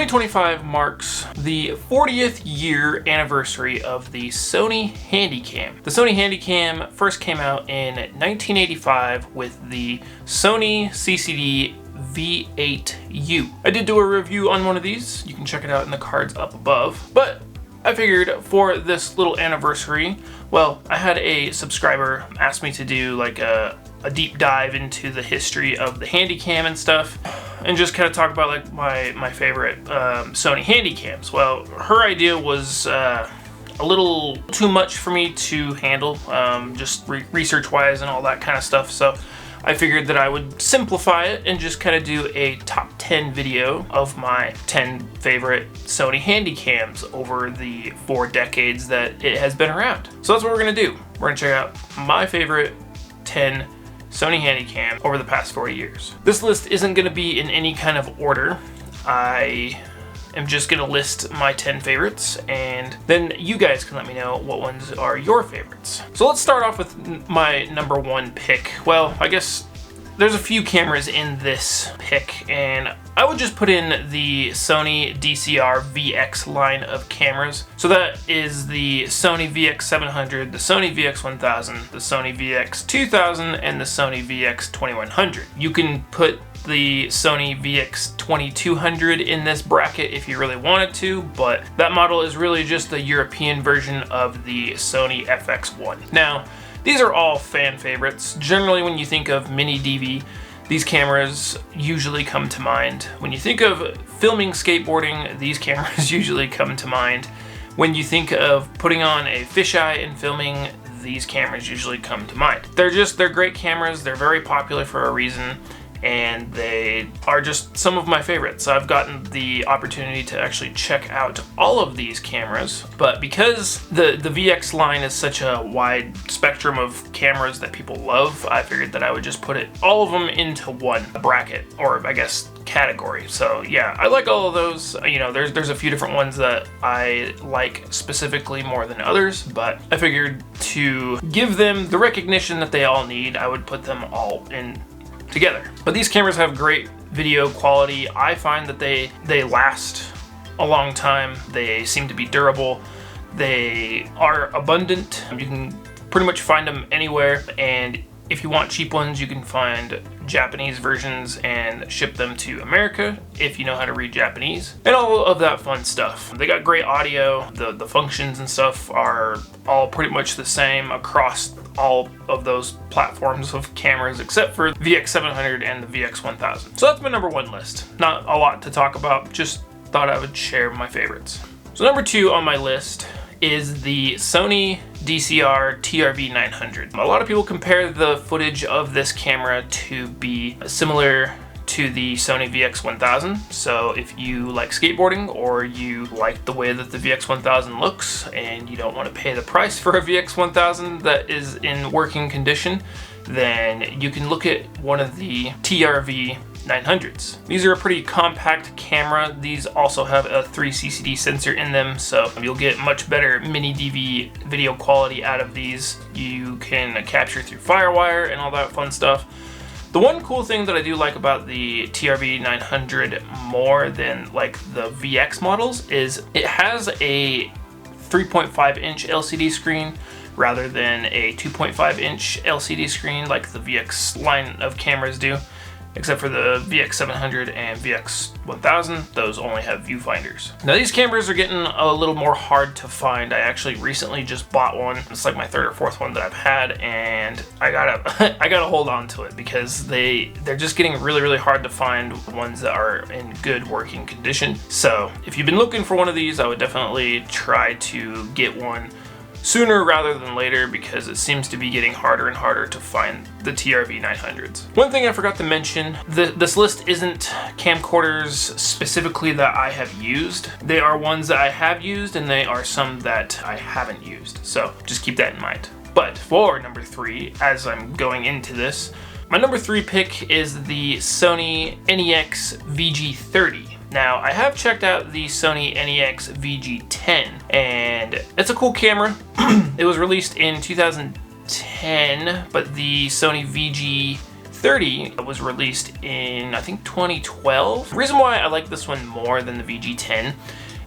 2025 marks the 40th year anniversary of the Sony Handycam. The Sony Handycam first came out in 1985 with the Sony CCD V8U. I did do a review on one of these. You can check it out in the cards up above. But I figured for this little anniversary, well, I had a subscriber ask me to do like a deep dive into the history of the Handycam and stuff, and just kind of talk about like my favorite Sony Handycams. Well, her idea was a little too much for me to handle, just research-wise and all that kind of stuff. So I figured that I would simplify it and just kind of do a top 10 video of my 10 favorite Sony Handycams over the 4 decades that it has been around. So that's what we're gonna do. We're gonna check out my favorite 10 Sony Handycam over the past 40 years. This list isn't gonna be in any kind of order. I am just gonna list my 10 favorites, and then you guys can let me know what ones are your favorites. So let's start off with my number 1 pick. Well, I guess there's a few cameras in this pick, and I would just put in the Sony DCR VX line of cameras. So that is the Sony VX700, the Sony VX1000, the Sony VX2000, and the Sony VX2100. You can put the Sony VX2200 in this bracket if you really wanted to, but that model is really just the European version of the Sony FX1. Now, these are all fan favorites. Generally, when you think of mini DV, these cameras usually come to mind. When you think of filming skateboarding, these cameras usually come to mind. When you think of putting on a fisheye and filming, these cameras usually come to mind. They're great cameras. They're very popular for a reason, and they are just some of my favorites. I've gotten the opportunity to actually check out all of these cameras, but because the VX line is such a wide spectrum of cameras that people love, I figured that I would just put all of them into one bracket, or I guess category. So yeah, I like all of those. You know, there's a few different ones that I like specifically more than others, but I figured to give them the recognition that they all need, I would put them all in together. But these cameras have great video quality. I find that they last a long time. They seem to be durable. They are abundant. You can pretty much find them anywhere, and if you want cheap ones, you can find Japanese versions and ship them to America if you know how to read Japanese, and all of that fun stuff. They got great audio. The functions and stuff are all pretty much the same across all of those platforms of cameras except for VX700 and the VX1000. So that's my number 1 list. Not a lot to talk about, just thought I would share my favorites. So number 2 on my list is the Sony DCR TRV-900. A lot of people compare the footage of this camera to be similar to the Sony VX1000. So if you like skateboarding, or you like the way that the VX1000 looks and you don't want to pay the price for a VX1000 that is in working condition, then you can look at one of the TRV 900s. These are a pretty compact camera. These also have a 3 CCD sensor in them, so you'll get much better mini DV video quality out of these. You can capture through Firewire and all that fun stuff. The one cool thing that I do like about the TRV 900 more than like the VX models is it has a 3.5 inch LCD screen rather than a 2.5 inch LCD screen like the VX line of cameras do. Except for the VX700 and VX1000, those only have viewfinders. Now these cameras are getting a little more hard to find. I actually recently just bought one. It's like my 3rd or 4th one that I've had, and I gotta hold on to it because they're just getting really hard to find ones that are in good working condition. So if you've been looking for one of these, I would definitely try to get one sooner rather than later, because it seems to be getting harder and harder to find the TRV 900s. One thing I forgot to mention, this list isn't camcorders specifically that I have used. They are ones that I have used, and they are some that I haven't used. So just keep that in mind. But for number 3, as I'm going into this, my number 3 pick is the Sony NEX VG30. Now, I have checked out the Sony NEX VG10, and it's a cool camera. It was released in 2010, but the Sony VG VG30 was released in, I think, 2012. The reason why I like this one more than the VG10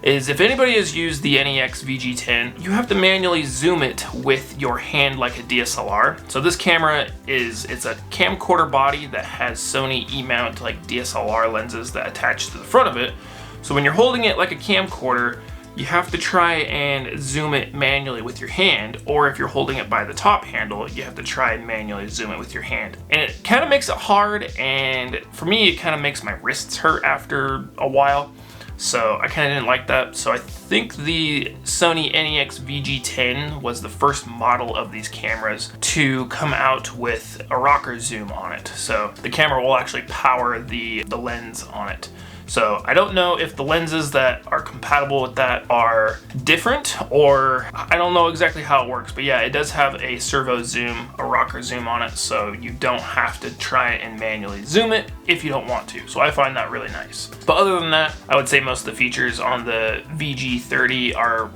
is if anybody has used the NEX VG10, you have to manually zoom it with your hand like a DSLR. So this camera it's a camcorder body that has Sony E-mount like DSLR lenses that attach to the front of it. So when you're holding it like a camcorder, you have to try and zoom it manually with your hand, or if you're holding it by the top handle, you have to try and manually zoom it with your hand. And it kind of makes it hard, and for me, it kind of makes my wrists hurt after a while. So I kind of didn't like that. So I think the Sony NEX VG10 was the first model of these cameras to come out with a rocker zoom on it. So the camera will actually power the lens on it. So I don't know if the lenses that are compatible with that are different, or I don't know exactly how it works, but yeah, it does have a servo zoom, a rocker zoom on it, so you don't have to try and manually zoom it if you don't want to. So I find that really nice. But other than that, I would say most of the features on the VG30 are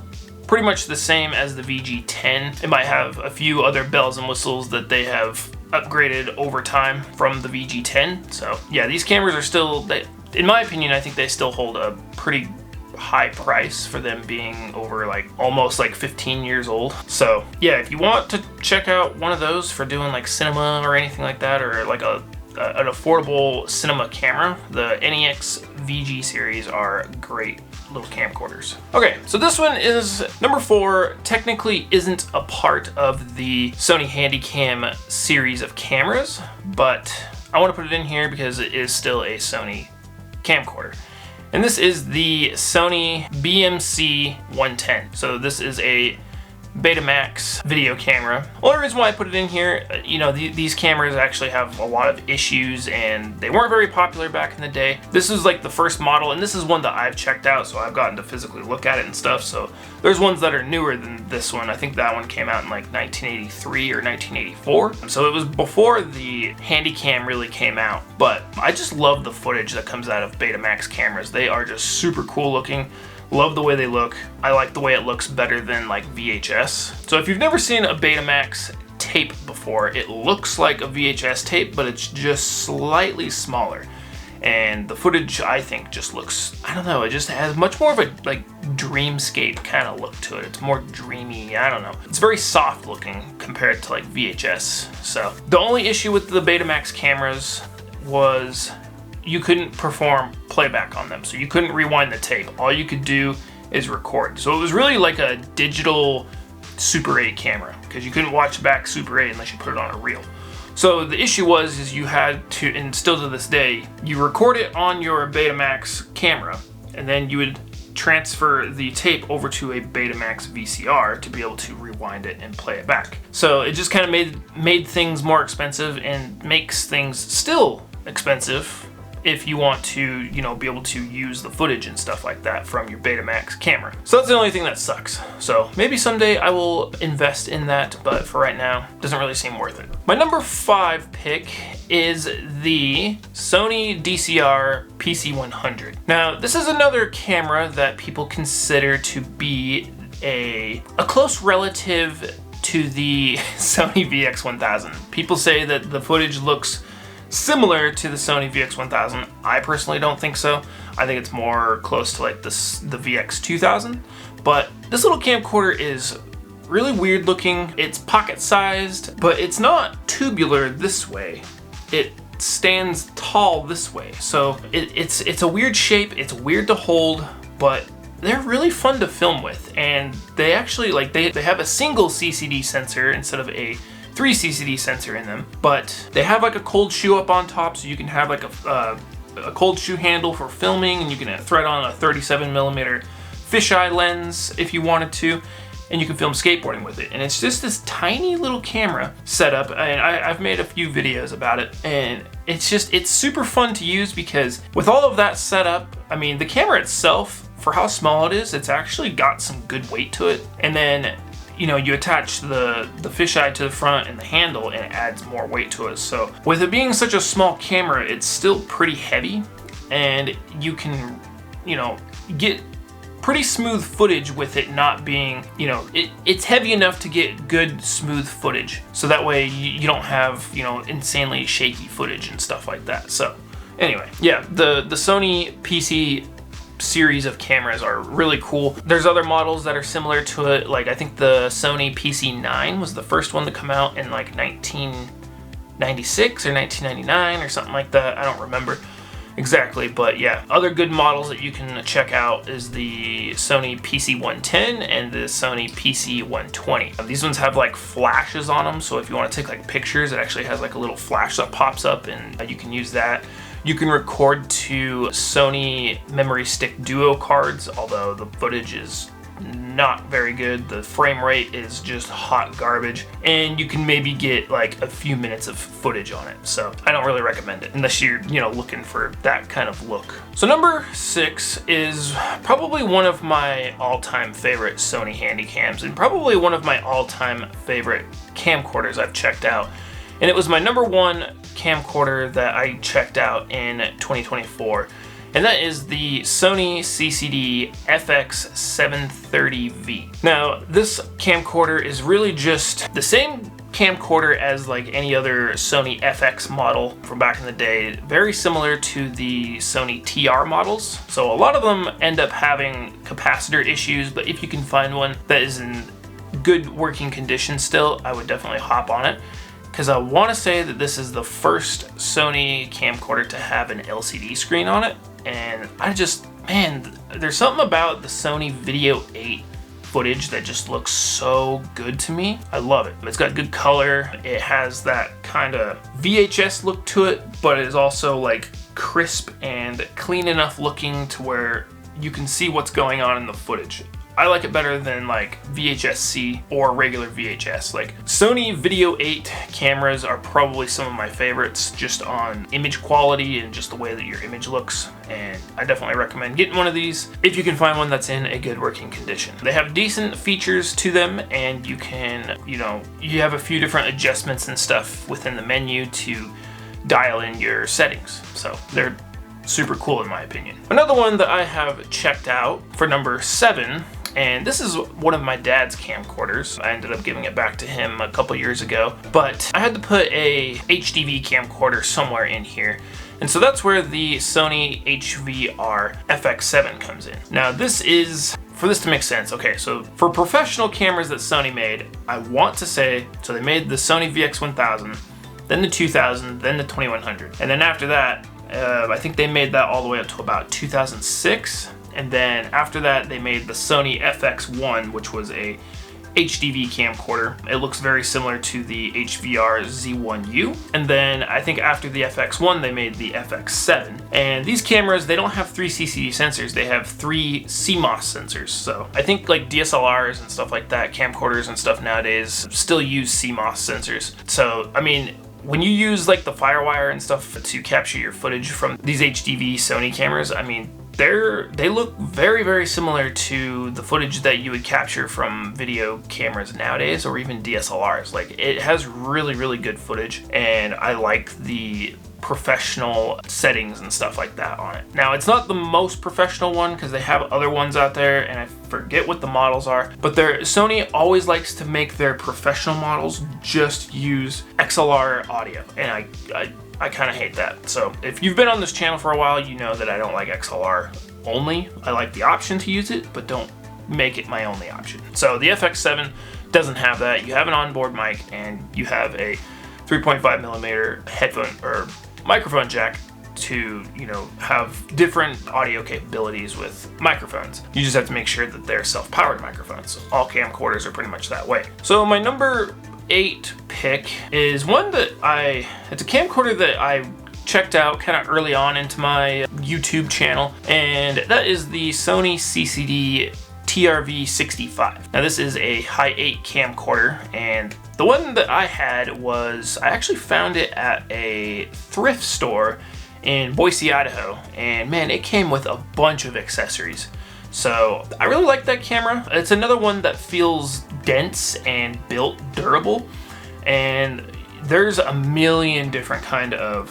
pretty much the same as the VG10. It might have a few other bells and whistles that they have upgraded over time from the VG10. So yeah, these cameras are still, in my opinion, I think they still hold a pretty high price for them being over like almost like 15 years old. So yeah, if you want to check out one of those for doing like cinema or anything like that, or like an affordable cinema camera, the NEX VG series are great little camcorders. Okay, so this one is number 4. Technically isn't a part of the Sony Handycam series of cameras, but I want to put it in here because it is still a Sony camcorder. And this is the Sony BMC 110. So this is a Betamax video camera. Only reason why I put it in here, you know, these cameras actually have a lot of issues and they weren't very popular back in the day. This is like the first model, and this is one that I've checked out, so I've gotten to physically look at it and stuff. So there's ones that are newer than this one. I think that one came out in like 1983 or 1984. So it was before the Handycam really came out, but I just love the footage that comes out of Betamax cameras. They are just super cool looking. Love the way they look. I like the way it looks better than like VHS. So if you've never seen a Betamax tape before, it looks like a VHS tape, but it's just slightly smaller. And the footage, I think, just looks, I don't know, it just has much more of a like dreamscape kind of look to it. It's more dreamy, I don't know. It's very soft looking compared to like VHS. So the only issue with the Betamax cameras was you couldn't perform playback on them. So you couldn't rewind the tape. All you could do is record. So it was really like a digital Super 8 camera, because you couldn't watch back Super 8 unless you put it on a reel. So the issue is you had to, and still to this day, you record it on your Betamax camera, and then you would transfer the tape over to a Betamax VCR to be able to rewind it and play it back. So it just kind of made things more expensive, and makes things still expensive if you want to, you know, be able to use the footage and stuff like that from your Betamax camera. So that's the only thing that sucks. So maybe someday I will invest in that, but for right now, it doesn't really seem worth it. My number 5 pick is the Sony DCR PC100. Now, this is another camera that people consider to be a close relative to the Sony VX1000. People say that the footage looks similar to the Sony VX1000. I personally don't think so. I think it's more close to like the VX2000. But this little camcorder is really weird looking. It's pocket sized, but it's not tubular this way. It stands tall this way. So it's a weird shape. It's weird to hold, but they're really fun to film with. And they actually, like, they have a single CCD sensor instead of a 3 CCD sensor in them, but they have like a cold shoe up on top, so you can have like a cold shoe handle for filming, and you can thread on a 37mm fisheye lens if you wanted to, and you can film skateboarding with it. And it's just this tiny little camera setup, and I've made a few videos about it, and it's super fun to use because with all of that set up, I mean, the camera itself, for how small it is, it's actually got some good weight to it. And then, you know, you attach the fisheye to the front and the handle, and it adds more weight to it. So with it being such a small camera, it's still pretty heavy, and you can, you know, get pretty smooth footage with it not being, you know, it's heavy enough to get good smooth footage. So that way you don't have, you know, insanely shaky footage and stuff like that. So anyway, yeah, the Sony PC series of cameras are really cool. There's other models that are similar to it. Like I think the Sony PC9 was the first one to come out in like 1996 or 1999 or something like that. I don't remember exactly, but yeah, other good models that you can check out is the Sony PC110 and the Sony PC120. These ones have like flashes on them, so if you want to take like pictures, it actually has like a little flash that pops up and you can use that. You can record to Sony memory stick duo cards, although the footage is not very good. The frame rate is just hot garbage, and you can maybe get like a few minutes of footage on it. So I don't really recommend it unless you're, you know, looking for that kind of look. So number 6 is probably one of my all-time favorite Sony Handycams and probably one of my all-time favorite camcorders I've checked out. And it was my number 1 camcorder that I checked out in 2024. And that is the Sony CCD FX730V. Now, this camcorder is really just the same camcorder as like any other Sony FX model from back in the day. Very similar to the Sony TR models. So a lot of them end up having capacitor issues, but if you can find one that is in good working condition still, I would definitely hop on it. Because I want to say that this is the first Sony camcorder to have an LCD screen on it. And I just, man, there's something about the Sony Video 8 footage that just looks so good to me. I love it. It's got good color. It has that kind of VHS look to it, but it is also like crisp and clean enough looking to where you can see what's going on in the footage. I like it better than like VHS-C or regular VHS. Like Sony Video 8 cameras are probably some of my favorites just on image quality and just the way that your image looks. And I definitely recommend getting one of these if you can find one that's in a good working condition. They have decent features to them, and you can, you know, you have a few different adjustments and stuff within the menu to dial in your settings. So they're super cool in my opinion. Another one that I have checked out for number 7, and this is one of my dad's camcorders. I ended up giving it back to him a couple years ago, but I had to put a HDV camcorder somewhere in here. And so that's where the Sony HVR FX7 comes in. Now this is, for this to make sense, okay, so for professional cameras that Sony made, I want to say, so they made the Sony VX1000, then the 2000, then the 2100. And then after that, I think they made that all the way up to about 2006. And then after that, they made the Sony FX1, which was a HDV camcorder. It looks very similar to the HVR Z1U. And then I think after the FX1, they made the FX7. And these cameras, they don't have 3 CCD sensors, they have 3 CMOS sensors. So I think like DSLRs and stuff like that, camcorders and stuff nowadays still use CMOS sensors. So, I mean, when you use like the FireWire and stuff to capture your footage from these HDV Sony cameras, I mean, they look very, very similar to the footage that you would capture from video cameras nowadays, or even DSLRs. Like, it has really, really good footage, and I like the professional settings and stuff like that on it. Now, it's not the most professional one because they have other ones out there, and I forget what the models are, but Sony always likes to make their professional models just use XLR audio, and I kind of hate that. So if you've been on this channel for a while, you know that I don't like XLR only. I like the option to use it, but don't make it my only option. So the FX7 doesn't have that. You have an onboard mic, and you have a 3.5mm headphone or microphone jack to, you know, have different audio capabilities with microphones. You just have to make sure that they're self-powered microphones. All camcorders are pretty much that way. So my number 8 pick is one that it's a camcorder that I checked out kind of early on into my YouTube channel, and that is the Sony CCD TRV65. Now this is a high 8 camcorder, and the one that I had was, I actually found it at a thrift store in Boise, Idaho, and man, it came with a bunch of accessories. So I really like that camera. It's another one that feels dense and built durable, and there's a million different kind of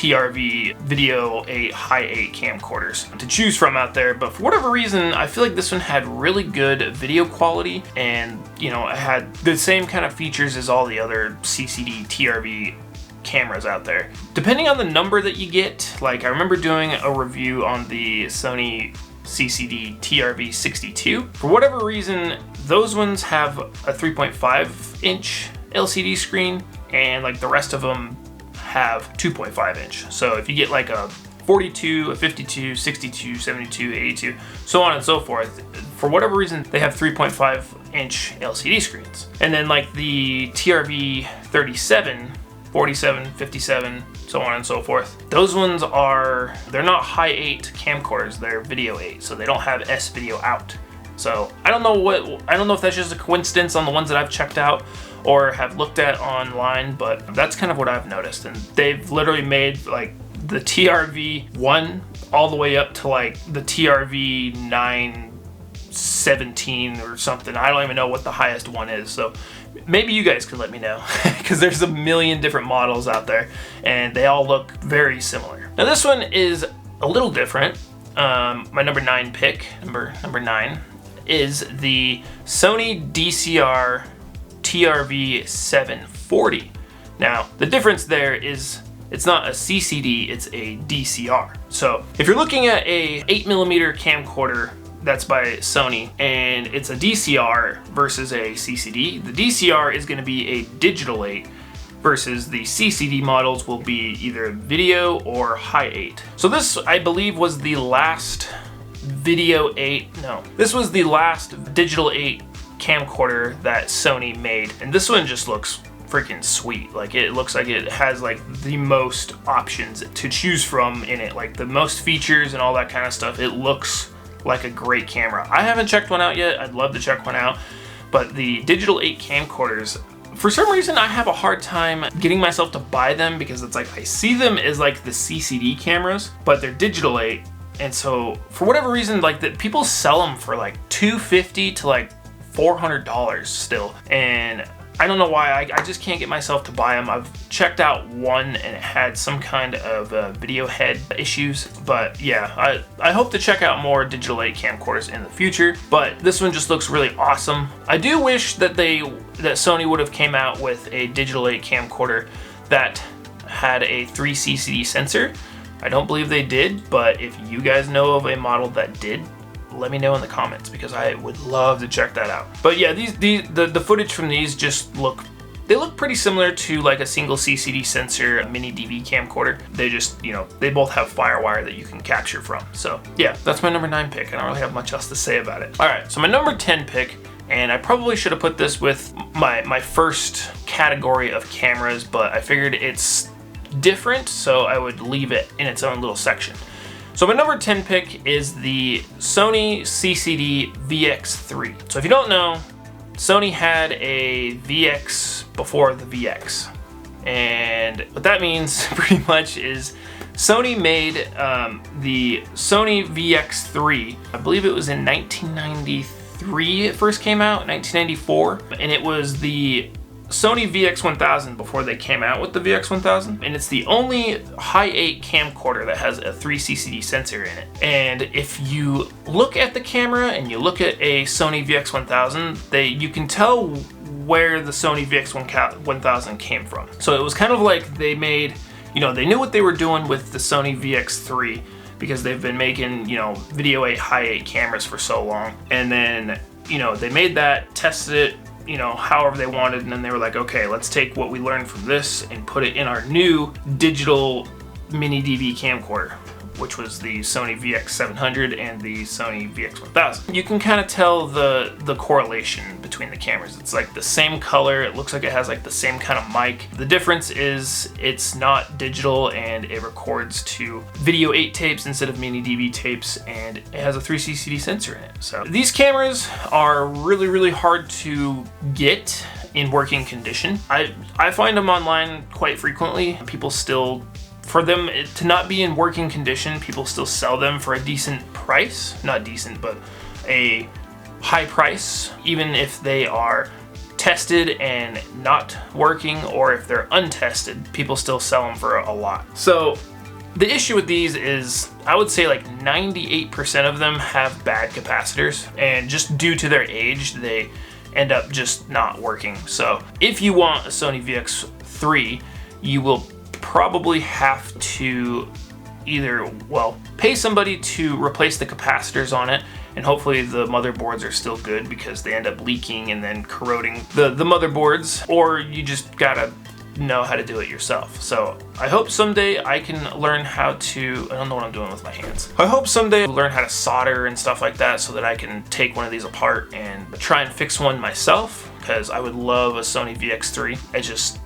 TRV Video 8 High 8 camcorders to choose from out there, but for whatever reason, I feel like this one had really good video quality, and you know, it had the same kind of features as all the other CCD TRV cameras out there. Depending on the number that you get, like I remember doing a review on the Sony CCD TRV 62. For whatever reason, those ones have a 3.5 inch LCD screen, and like the rest of them have 2.5 inch. So if you get like a 42, a 52, 62, 72, 82, so on and so forth, for whatever reason, they have 3.5 inch LCD screens. And then like the TRV 37, 47, 57, so on and so forth. Those ones they're not high 8 camcorders, they're video 8, so they don't have S video out. So I don't know if that's just a coincidence on the ones that I've checked out or have looked at online, but that's kind of what I've noticed. And they've literally made like the TRV 1 all the way up to like the TRV 917 or something. I don't even know what the highest one is. So maybe you guys could let me know, because there's a million different models out there and they all look very similar. Now this one is a little different. My number 9 pick, number 9, is the Sony DCR TRV 740. Now the difference there is it's not a CCD, it's a DCR. So if you're looking at a 8mm camcorder that's by Sony and it's a DCR versus a CCD, the DCR is going to be a digital 8 versus the CCD models will be either video or high 8. So this, I believe, was the last this was the last digital 8 camcorder that Sony made, and this one just looks freaking sweet. Like, it looks like it has like the most options to choose from in it, like the most features and all that kind of stuff. It looks like a great camera. I haven't checked one out yet. I'd love to check one out, but the digital 8 camcorders, for some reason I have a hard time getting myself to buy them, because it's like I see them as like the CCD cameras, but they're digital 8, and so for whatever reason, like people sell them for like $250 to like $400 still, and I don't know why. I just can't get myself to buy them. I've checked out one and it had some kind of video head issues, but yeah, I hope to check out more digital 8 camcorders in the future, but this one just looks really awesome. I do wish that Sony would have came out with a digital 8 camcorder that had a 3 CCD sensor. I don't believe they did, but if you guys know of a model that did, let me know in the comments, because I would love to check that out. But yeah, the footage from these just look pretty similar to like a single CCD sensor mini DV camcorder. They just, you know, they both have FireWire that you can capture from. So yeah, that's my number 9 pick. I don't really have much else to say about it. All right, so my number 10 pick, and I probably should have put this with my first category of cameras, but I figured it's different, so I would leave it in its own little section. So my number 10 pick is the Sony CCD VX3. So if you don't know, Sony had a VX before the VX. And what that means pretty much is Sony made the Sony VX3, I believe it was in 1993 it first came out, 1994. And it was the Sony VX1000 before they came out with the VX1000, and it's the only high 8 camcorder that has a 3 CCD sensor in it. And if you look at the camera and you look at a Sony VX1000, you can tell where the Sony VX1000 came from. So it was kind of like they made, you know, they knew what they were doing with the Sony VX3, because they've been making, you know, Video 8 high 8 cameras for so long. And then, you know, they made that, tested it, you know, however they wanted, and then they were like, okay, let's take what we learned from this and put it in our new digital mini DV camcorder, which was the Sony VX700 and the Sony VX1000. You can kind of tell the correlation between the cameras. It's like the same color, it looks like it has like the same kind of mic. The difference is it's not digital and it records to Video 8 tapes instead of mini DV tapes, and it has a 3 CCD sensor in it. So these cameras are really, really hard to get in working condition. I find them online quite frequently. People still, for them to not be in working condition, people still sell them for a decent price. Not decent, but a high price, even if they are tested and not working, or if they're untested, people still sell them for a lot. So The issue with these is, I would say like 98% of them have bad capacitors, and just due to their age, they end up just not working. So if you want a Sony VX3, you will probably have to either, well, pay somebody to replace the capacitors on it, and hopefully the motherboards are still good because they end up leaking and then corroding the motherboards, or you just gotta know how to do it yourself. So I hope someday I can learn how to, I don't know what I'm doing with my hands. I hope someday I'll learn how to solder and stuff like that so that I can take one of these apart and try and fix one myself, because I would love a Sony VX3.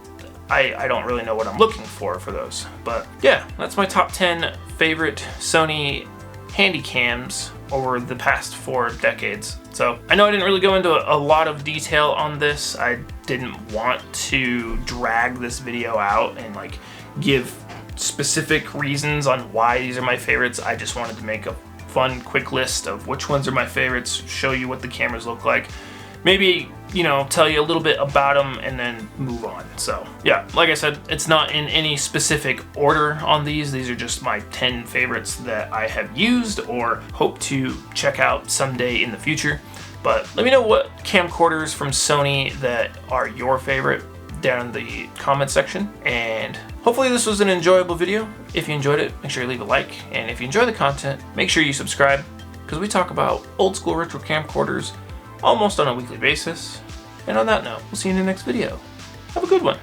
I don't really know what I'm looking for those. But yeah, that's my top 10 favorite Sony Handycams over the past 4 decades. So I know I didn't really go into a lot of detail on this. I didn't want to drag this video out and like give specific reasons on why these are my favorites. I just wanted to make a fun, quick list of which ones are my favorites, show you what the cameras look like. Maybe, you know, tell you a little bit about them and then move on. So yeah, like I said, it's not in any specific order on these. These are just my 10 favorites that I have used or hope to check out someday in the future. But let me know what camcorders from Sony that are your favorite down in the comment section. And hopefully this was an enjoyable video. If you enjoyed it, make sure you leave a like. And if you enjoy the content, make sure you subscribe, because we talk about old school retro camcorders almost on a weekly basis. And on that note, we'll see you in the next video. Have a good one.